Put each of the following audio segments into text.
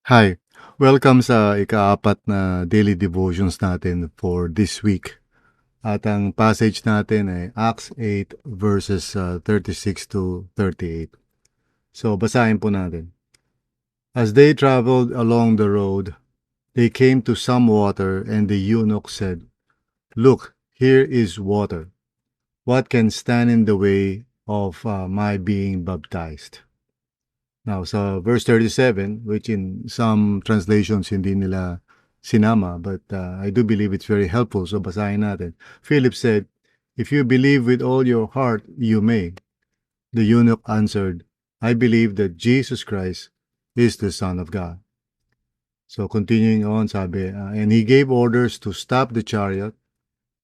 Hi, welcome sa ikaapat na daily devotions natin for this week. At ang passage natin ay Acts 8 verses 36 to 38. So basahin po natin. As they traveled along the road, they came to some water, and the eunuch said, "Look, here is water. What can stand in the way of my being baptized?" Now, sa verse 37, which in some translations hindi nila sinama, but I do believe it's very helpful. So basahin natin. Philip said, "If you believe with all your heart, you may." The eunuch answered, "I believe that Jesus Christ is the Son of God." So continuing on, sabi, and he gave orders to stop the chariot.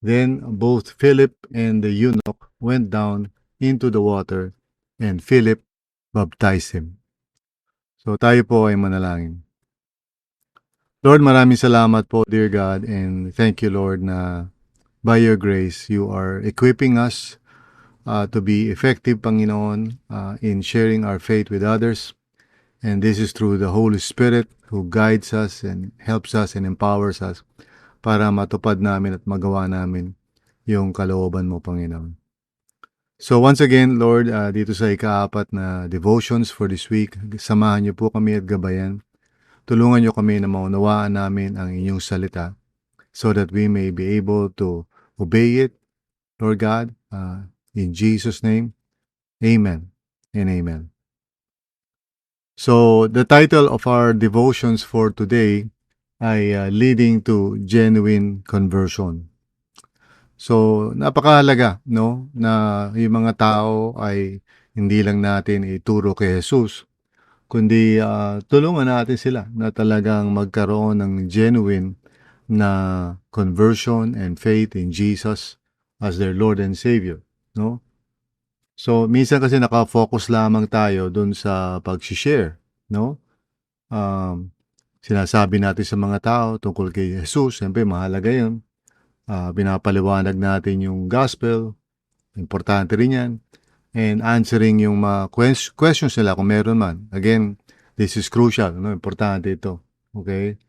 Then both Philip and the eunuch went down into the water, and Philip baptized him. So tayo po ay manalangin. Lord, maraming salamat po, dear God, and thank you, Lord, na by your grace, you are equipping us to be effective, Panginoon, in sharing our faith with others. And this is through the Holy Spirit who guides us and helps us and empowers us para matupad namin at magawa namin yung kalooban mo, Panginoon. So once again, Lord, dito sa ikaapat na devotions for this week, samahan niyo po kami at gabayan. Tulungan niyo kami na maunawaan namin ang inyong salita so that we may be able to obey it, Lord God. In Jesus' name, amen and amen. So the title of our devotions for today ay Leading to Genuine Conversion. So napakahalaga, no, na yung mga tao ay hindi lang natin ituro kay Jesus, kundi tulungan natin sila na talagang magkaroon ng genuine na conversion and faith in Jesus as their Lord and Savior, no? So minsan kasi naka-focus lamang tayo dun sa pag-share, no? Um, Sinasabi natin sa mga tao tungkol kay Jesus, siyempre mahalaga yun. Pinapaliwanag natin yung gospel, importante rin yan. And answering yung mga questions nila kung meron man. Again, this is crucial, no? Importante ito. Okay?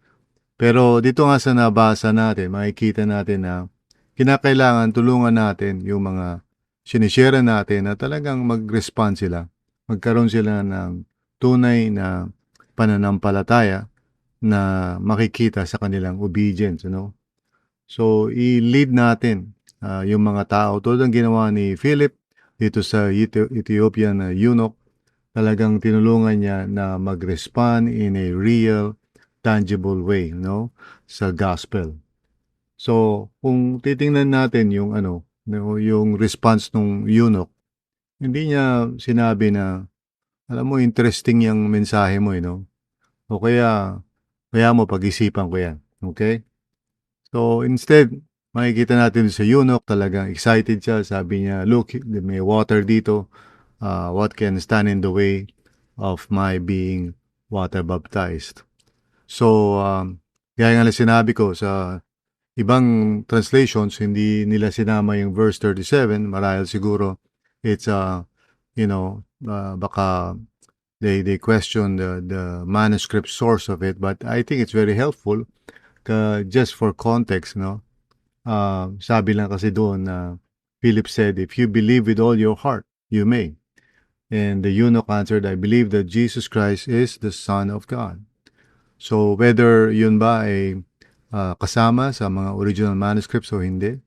Pero dito nga sa nabasa natin, makikita natin na kinakailangan tulungan natin yung mga sinishare natin na talagang mag-respond sila. Magkaroon sila ng tunay na pananampalataya na makikita sa kanilang obedience, So, i-lead natin yung mga tao tulad ng ginawa ni Philip dito sa Ethiopian eunuch. Talagang tinulungan niya na mag-respond in a real, tangible way, sa gospel. So, kung titingnan natin yung yung response ng eunuch, hindi niya sinabi na, alam mo, interesting yung mensahe mo, O kaya mo pag-isipan ko yan. Okay? So, instead, makikita natin sa eunuch, talagang excited siya. Sabi niya, "Look, may water dito. What can stand in the way of my being water baptized?" So, gaya nga na sinabi ko sa ibang translations, hindi nila sinama yung verse 37. Marahil siguro it's, baka they question the manuscript source of it. But I think it's very helpful just for context, no? Sabi lang kasi doon na Philip said, "If you believe with all your heart, you may." And the eunuch answered, "I believe that Jesus Christ is the Son of God." So whether yun ba ay kasama sa mga original manuscripts o hindi,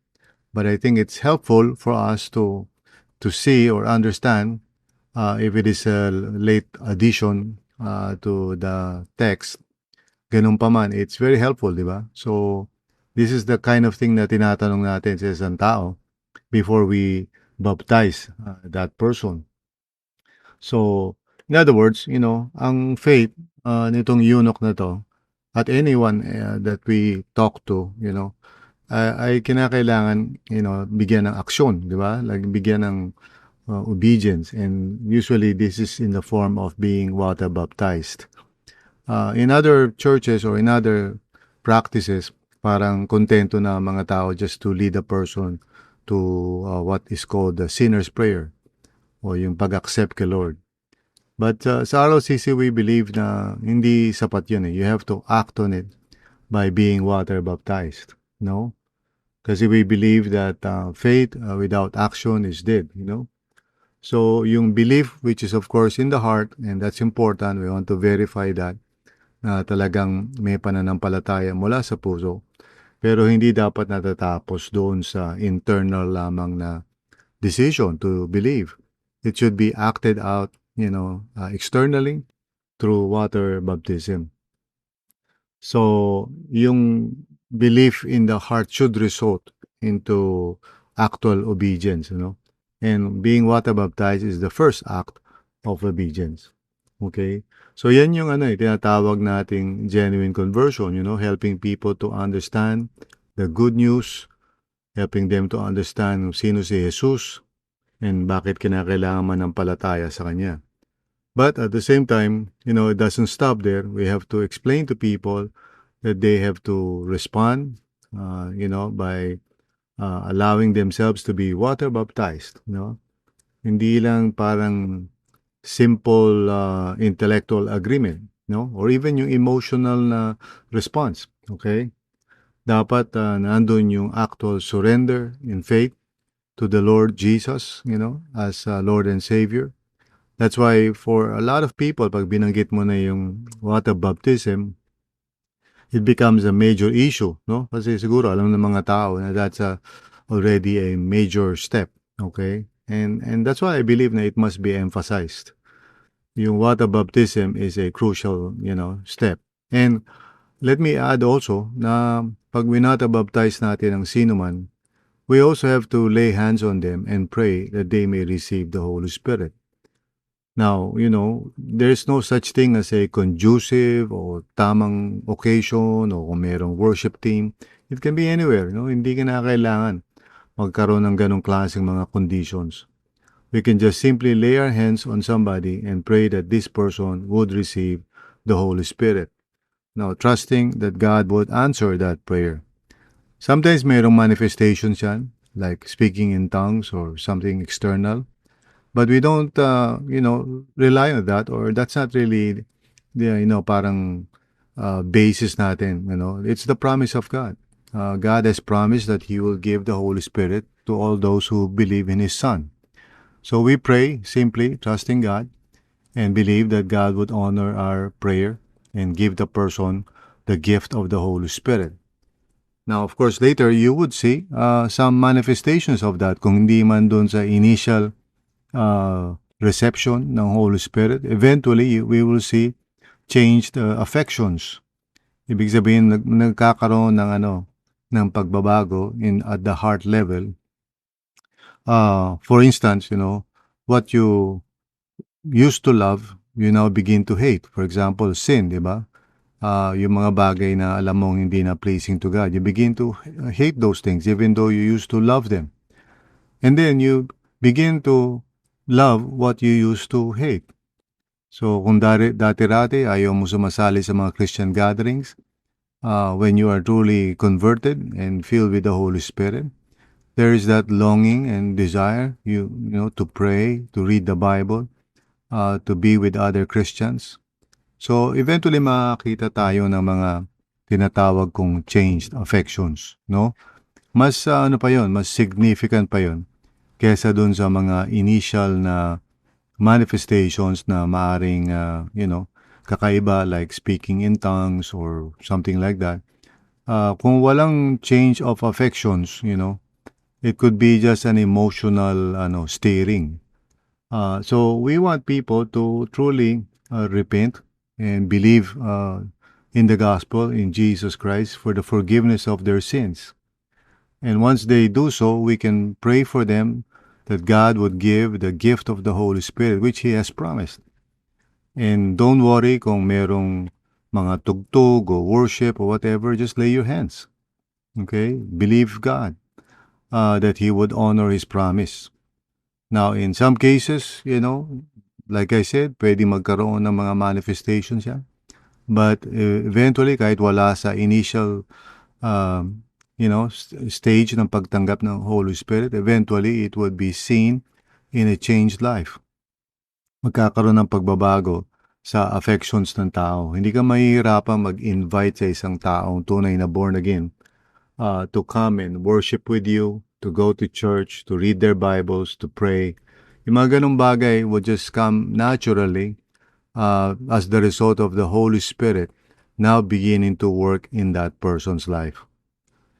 but I think it's helpful for us to see or understand if it is a late addition to the text. Ganun pa man, it's very helpful, di ba? So, this is the kind of thing na tinatanong natin sa isang tao before we baptize that person. So, in other words, ang faith nitong eunuch na to, at anyone that we talk to, ay kinakailangan, bigyan ng aksyon, di ba? Like, bigyan ng obedience. And usually, this is in the form of being water baptized. In other churches or in other practices, parang kontento na mga tao just to lead a person to what is called the sinner's prayer o yung pag-accept kay Lord. But sa ROCC, we believe na hindi sapat yun eh. You have to act on it by being water baptized. No? Kasi we believe that faith without action is dead. So yung belief, which is of course in the heart, and that's important, we want to verify that na talagang may pananampalataya mula sa puso. Pero hindi dapat natatapos doon sa internal lamang na decision to believe. It should be acted out, externally through water baptism. So, yung belief in the heart should result into actual obedience. And being water baptized is the first act of obedience. Okay? So, yan yung tinatawag nating genuine conversion, helping people to understand the good news, helping them to understand kung sino si Jesus, and bakit kinakailangan manampalataya sa Kanya. But at the same time, it doesn't stop there. We have to explain to people that they have to respond, by allowing themselves to be water baptized. Hindi lang parang simple intellectual agreement, or even yung emotional na response, okay? Dapat nandun yung actual surrender in faith to the Lord Jesus, as Lord and Savior. That's why for a lot of people, pag binanggit mo na yung water baptism, it becomes a major issue, no? Kasi siguro alam ng mga tao na that's already a major step, okay? And that's why I believe na it must be emphasized. Yung water baptism is a crucial, step. And let me add also na pag winata-baptize natin ang sino man, we also have to lay hands on them and pray that they may receive the Holy Spirit. Now, there's no such thing as a conducive or tamang occasion o kung merong worship team. It can be anywhere, no? Hindi ka na kailangan magkaroon ng ganong klaseng mga conditions. We can just simply lay our hands on somebody and pray that this person would receive the Holy Spirit. Now, trusting that God would answer that prayer. Sometimes mayroong manifestations yan, like speaking in tongues or something external. But we don't, rely on that, or that's not really the, parang basis natin. It's the promise of God. God has promised that He will give the Holy Spirit to all those who believe in His Son. So we pray simply, trusting God, and believe that God would honor our prayer and give the person the gift of the Holy Spirit. Now, of course, later you would see some manifestations of that. Kung hindi man dun sa initial reception ng Holy Spirit, eventually we will see changed affections. Ibig sabihin nagkakaroon ng pagbabago at the heart level. For instance, what you used to love, you now begin to hate. For example, sin, di ba? Yung mga bagay na alam mong hindi na pleasing to God, you begin to hate those things even though you used to love them. And then you begin to love what you used to hate. So kung dati-dati ayaw mo sumasali sa mga Christian gatherings, when you are truly converted and filled with the Holy Spirit, there is that longing and desire to pray, to read the Bible, to be with other Christians. So eventually makakita tayo ng mga tinatawag kong changed affections, no? Mas pa yon, mas significant pa yon kesa dun sa mga initial na manifestations na maaring, kakaiba like speaking in tongues or something like that. Kung walang change of affections, it could be just an emotional steering. So we want people to truly repent and believe in the gospel, in Jesus Christ, for the forgiveness of their sins. And once they do so, we can pray for them that God would give the gift of the Holy Spirit, which He has promised. And don't worry kung merong mga tugtog o worship or whatever, just lay your hands. Okay? Believe God that He would honor His promise. Now, in some cases, like I said, pwede magkaroon ng mga manifestations yan. But eventually, kahit wala sa initial stage ng pagtanggap ng Holy Spirit, eventually it would be seen in a changed life. magkakaroon ng pagbabago sa affections ng tao. Hindi ka mahihirapang mag-invite sa isang taong tunay na born again to come and worship with you, to go to church, to read their Bibles, to pray. Yung mga ganong bagay will just come naturally as the result of the Holy Spirit now beginning to work in that person's life.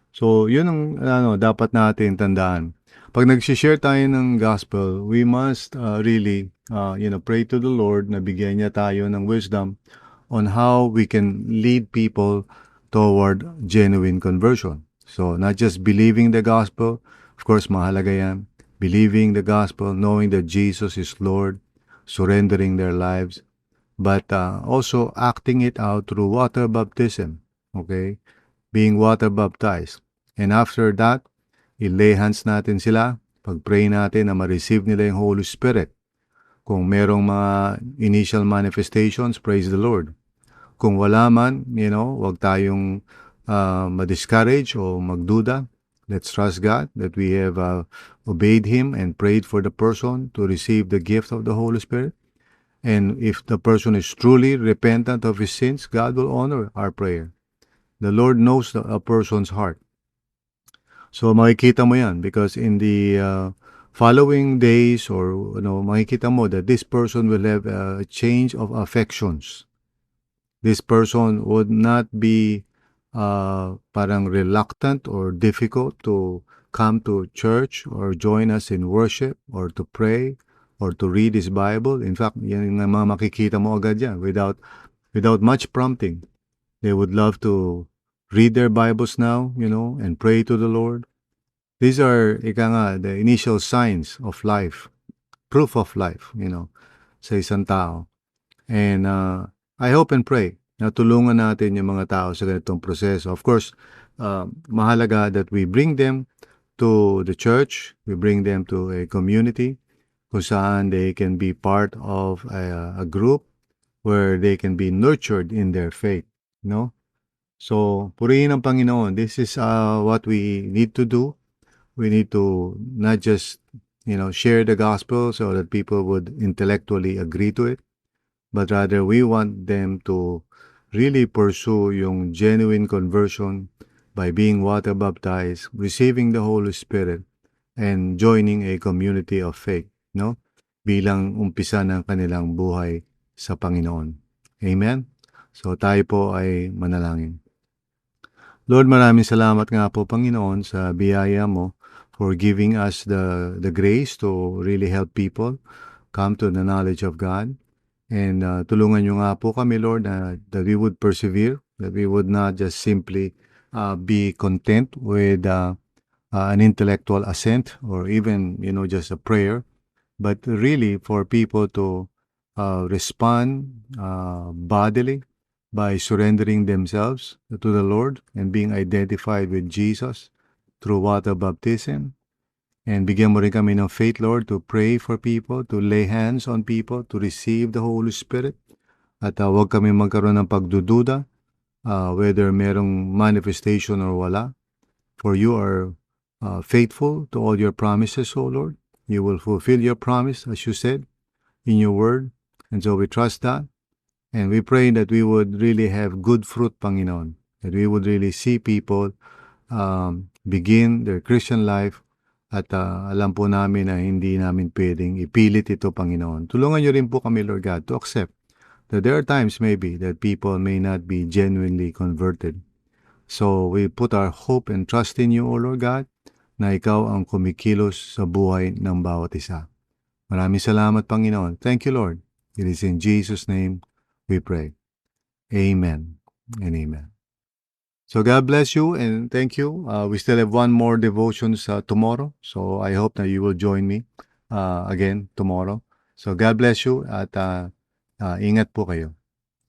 So, yun ang dapat natin tandaan. Pag nag-share tayo ng gospel, we must really pray to the Lord na bigyan niya tayo ng wisdom on how we can lead people toward genuine conversion. So, not just believing the gospel, of course, mahalaga yan. Believing the gospel, knowing that Jesus is Lord, surrendering their lives, but also acting it out through water baptism, okay? Being water baptized. And after that, i-lay hands natin sila, pag-pray natin na ma-receive nila yung Holy Spirit. Kung merong mga initial manifestations, praise the Lord. Kung wala man, wag tayong ma-discourage o magduda. Let's trust God that we have obeyed Him and prayed for the person to receive the gift of the Holy Spirit. And if the person is truly repentant of his sins, God will honor our prayer. The Lord knows a person's heart. So makikita mo yan because in the following days or makikita mo that this person will have a change of affections. This person would not be parang reluctant or difficult to come to church or join us in worship or to pray or to read his Bible. In fact, yan ang mga makikita mo agad yan without much prompting. They would love to read their Bibles now, and pray to the Lord. These are, the initial signs of life, proof of life, sa isang tao. And I hope and pray na tulungan natin yung mga tao sa ganitong proseso. Of course, mahalaga that we bring them to the church, we bring them to a community kung saan they can be part of a group where they can be nurtured in their faith, So, purihin ang Panginoon. This is what we need to do. We need to not just, share the gospel so that people would intellectually agree to it, but rather we want them to really pursue yung genuine conversion by being water baptized, receiving the Holy Spirit, and joining a community of faith, bilang umpisa ng kanilang buhay sa Panginoon. Amen? So tayo po ay manalangin. Lord, maraming salamat nga po, Panginoon, sa biyaya mo for giving us the grace to really help people come to the knowledge of God. And tulungan nyo nga po kami, Lord, that we would persevere, that we would not just simply be content with an intellectual assent or even, just a prayer, but really for people to respond bodily by surrendering themselves to the Lord and being identified with Jesus through water baptism. And bigyan mo rin kami ng faith, Lord, to pray for people, to lay hands on people, to receive the Holy Spirit. At huwag kami magkaroon ng pagdududa whether merong manifestation or wala. For you are faithful to all your promises, O Lord. You will fulfill your promise, as you said, in your word. And so we trust that. And we pray that we would really have good fruit, Panginoon. That we would really see people begin their Christian life. At alam po namin na hindi namin pwedeng ipilit ito, Panginoon. Tulungan niyo rin po kami, Lord God, to accept that there are times maybe that people may not be genuinely converted. So we put our hope and trust in you, O Lord God, na ikaw ang kumikilos sa buhay ng bawat isa. Maraming salamat, Panginoon. Thank you, Lord. It is in Jesus' name we pray. Amen and amen. So God bless you and thank you. We still have one more devotions tomorrow. So I hope that you will join me again tomorrow. So God bless you at ingat po kayo.